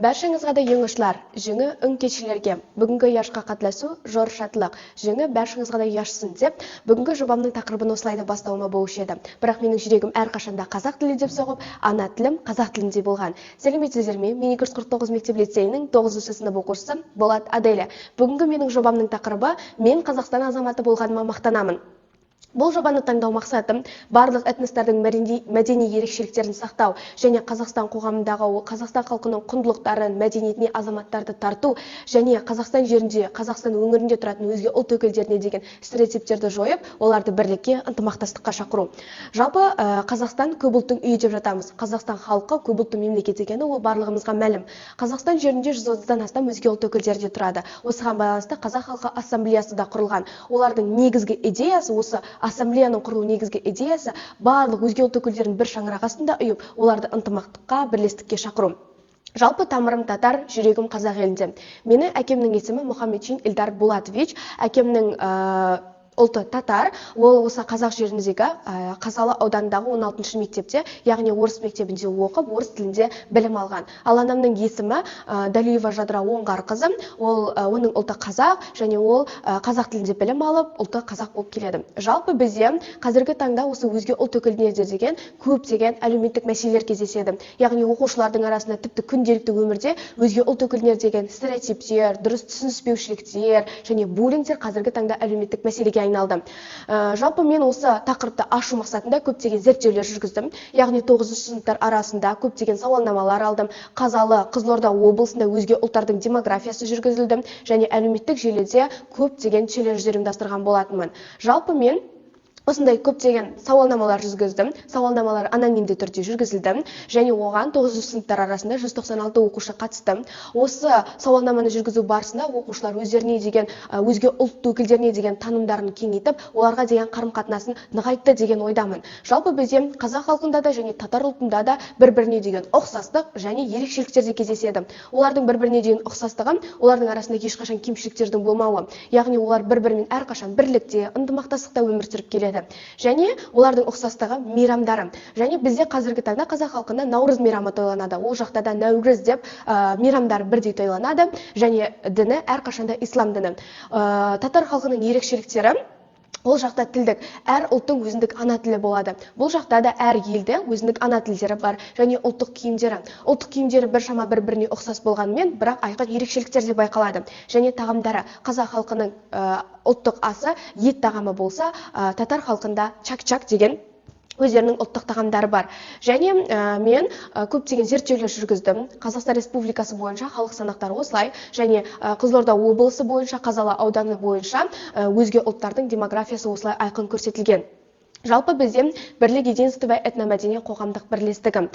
Бәршіңізға да еңішлар, жыңы үн кечілерге, бүгінгі яшқа қатласу, жор шатлық, жыңы бәршіңізға да яшсын деп, бүгінгі жобамның тақырыбын осылайды бастауыма болушы еді. Бірақ менің жүрегім әрқашанда қазақ тілі деп соғып, ана тілім қазақ тілінде болған. Сәлеметсіздер ме? Мен 249 мектеп лицейінің 9 сынып оқушысы Болат Аделя. Бүгінгі менің жобамның тақырыбы «Мен Қазақстан азаматы болғаныма мақтанамын». Бұл жобаны таңдау мақсатым барлық этностардың мәдени ерекшеліктерін сақтау және Қазақстан қоғамындағы Қазақстан халқының құндылықтарын, мәдениетіне азаматтарды тарту және Қазақстан жерінде, Қазақстан өңірінде тұратын өзге ұлт өкілдеріне деген стереотиптерді жойып, оларды бірлікке, ынтымақтастыққа шақыру. Жалпы Қазақстан көп ұлттың үйі деп жатамыз. Қазақстан халқы көп ұлтты мемлекет екені ол барлығымызға мәлім. Қазақстан жерінде 130-дан астам өзге ұлт өкілдері де тұрады. Осыған байланысты Қазақ халқы ассамблеясы да құрылған. Олардың негізгі идеясы осы ассамблеяның құрылу негізгі идеясы барлық өзге ұлт өкілдерін бір шаңырақ астында ұйып, оларды ынтымақтыққа, бірлестікке шақыру. Жалпы тамырым татар, жүрегім қазақ елінде. Менің әкемнің есімі Мұхаммедшин Ильдар Булатович, әкемнің ұлты татар, ол осы қазақ жеріндегі Қазалы ауданындағы 16-шы мектепте, яғни орыс мектебінде оқып, орыс тілінде білім алған. Ал анамның есімі Далиева Жадыра Оңғарқызы, оның ұлты қазақ және ол қазақ тілінде білім алып, ұлты қазақ болып келеді. Жалпы бізде қазіргі таңда осы өзге ұлт өкілдеріне деген көптеген әлеуметтік мәселелер кездеседі. Яғни оқушылардың арасында тіпті күнделікті өмірде өзге ұлт өкілдеріне деген стереотиптер, дұрыс түсініспеушіліктер және буллингтер қазіргі таңда әлеуметтік мәселеге айналды. Жалпы мен осы тақырыпты ашу мақсатында көптеген зерттеулер жүргіздім. Яғни 9 сыныптар арасында көптеген сауалнамалар алдым. Қазалы, Қызылорда облысында өзге ұлттардың демографиясы жүргізілді және әлеуметтік желіде көптеген челлендждер ұйымдастырған болатынмын. Жалпы мен осындай көптеген сауалнамалар жүргіздім. Сауалнамалар анонимді түрде жүргізілді және оған 9 сыныптар арасында 196 оқушы қатысты. Осы сауалнаманы жүргізу барысында оқушылар өздеріне деген, өзге ұлт өкілдеріне деген танымдарын кеңейтіп, оларға деген қарым-қатынасын нығайтты деген ойдамын. Жалпы бізде қазақ халқында да және татар ұлтында да бір-біріне деген ұқсастық және ерекшеліктер де кездеседі. Олардың бір-біріне деген ұқсастығы, олардың арасында ешқашан кемшіліктердің болмауы. Яғни олар бір-бірімен әрқашан бірлікте, ынтымақтастықта өмір сүріп келеді. Және олардың ұқсастығы мейрамдары. Және бізде қазіргі таңда қазақ халқында Наурыз мейрамы тойланады. Ол жақта да Наурыз деп мейрамдар бірдей тойланады және діні әрқашанда ислам діні. Татар халқының ерекшеліктері ол жақта тілдік, әр ұлттың өзіндік ана тілі болады. Бұл жақта да әр елде өзіндік ана тілдері бар және ұлттық киімдері. Ұлттық киімдері біршама бір-біріне ұқсас болғанымен, бірақ айқын ерекшеліктер де байқалады. Және тағамдары, қазақ халқының ұлттық асы ет тағамы болса, татар халқында чак-чак деген өздерінің ұлттық тағамдары бар. Және мен көптеген зерттеулер жүргіздім. Қазақстан Республикасы бойынша халық санақтары осылай, және Қызылорда облысы бойынша, Қазалы ауданы бойынша өзге ұлттардың демографиясы осылай айқын көрсетілген. Жалпы бізде Бірлік единство этномәдени қоғамдық бірлестігі.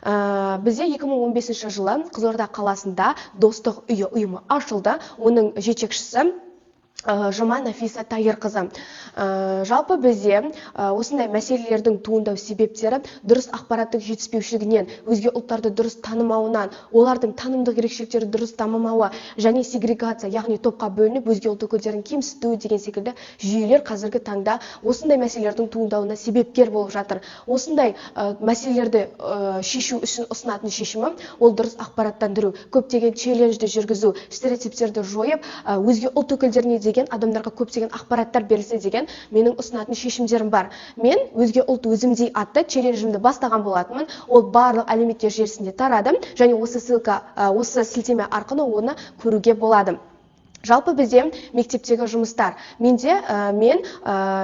Бізде 2015 жылы Қызылорда қаласында достық үйі ұйымы ашылды. Оның жетекшісі Жұма Нафиса Тайырқызы. Жалпы бізде осындай мәселелердің туындау себептері дұрыс ақпараттың жетіспеушілігінен, өзге ұлттарды дұрыс танымауынан, олардың танымдық ерекшеліктері дұрыс дамымауы және сегрегация, яғни топқа бөлініп өзге ұлт өкілдерін кемсіту деген секілді жүйелер қазіргі таңда осындай мәселелердің туындауына себепкер болып жатыр. Осындай мәселелерді шешу үшін ұсынатын шешімі ол дұрыс ақпараттандыру, көптеген челленджді жүргізу, стереотиптерді жойып, өзге ұлт өкілдеріне деген адамдарға көптеген ақпараттар берілсе деген менің ұсынатын шешімдерім бар. Мен өзге ұлт өзімдей атты челленджімді бастаған болатынмын. Ол барлық әлеуметтік желісінде тарады және осы сілтеме арқылы оны көруге болады. Жалпы бізде мектептегі жұмыстар. Мен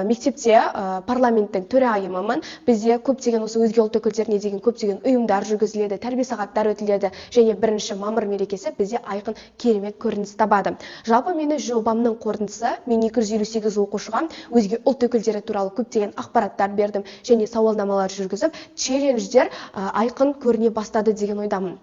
мектепте парламенттің төрайымымын. Бізде көптеген осы өзге ұлт өкілдеріне деген көптеген ұйымдар жүргізіледі, тәрбие сағаттар өтіледі және 1 мамыр мерекесі бізде айқын керемет көрініс табады. Жалпы менің жобамның қорытындысы, мен 258 оқушыға өзге ұлт өкілдері туралы көптеген ақпараттар бердім және сауалнамалар жүргізіп, челлендждер айқын көріне бастады деген ойдамын.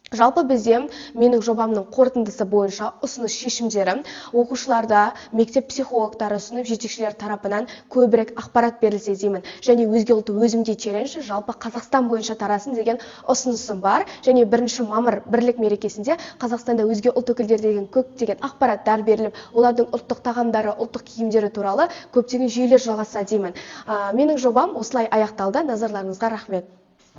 Жалпы бізде менің жобамның қорытындысы бойынша ұсыныс шешімдері оқушыларда мектеп психологтары ұсынып жетекшілер тарапынан көбірек ақпарат берілсе деймін. Және өзге ұлты өзімде челленджі жалпы Қазақстан бойынша тарасын деген ұсынысым бар. Және 1 мамыр бірлік мерекесінде Қазақстанда өзге ұлт өкілдері деген көптеген ақпараттар беріліп, олардың ұлттық тағамдары, ұлттық киімдері туралы көптеген жүйелер жалғасса деймін. Менің жобам осылай аяқталды. Назарларыңызға рахмет.